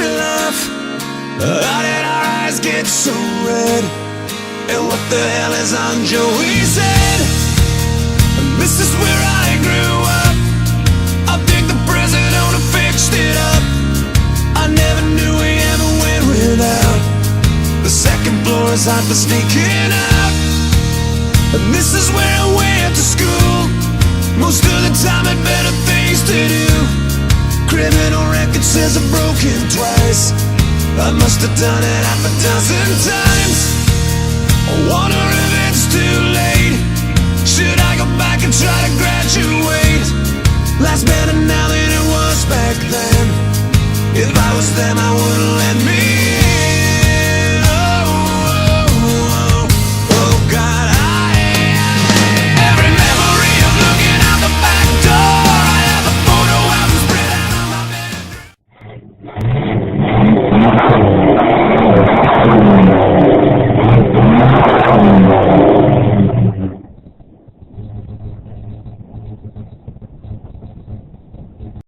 we laugh? How did our eyes get so red? And what the hell is on Joey's head? This is where I grew up. I think the present owner fixed it up. I never knew we ever went without. The second floor is hot for sneaking out. And this is where I went to school. Most of the time had better things to do. Criminal record says I've broken twice. I must have done it half a dozen times. I wonder if it's too late. Should I go back and try to graduate? Life's better now than it was back then. If I was them, I wouldn't let me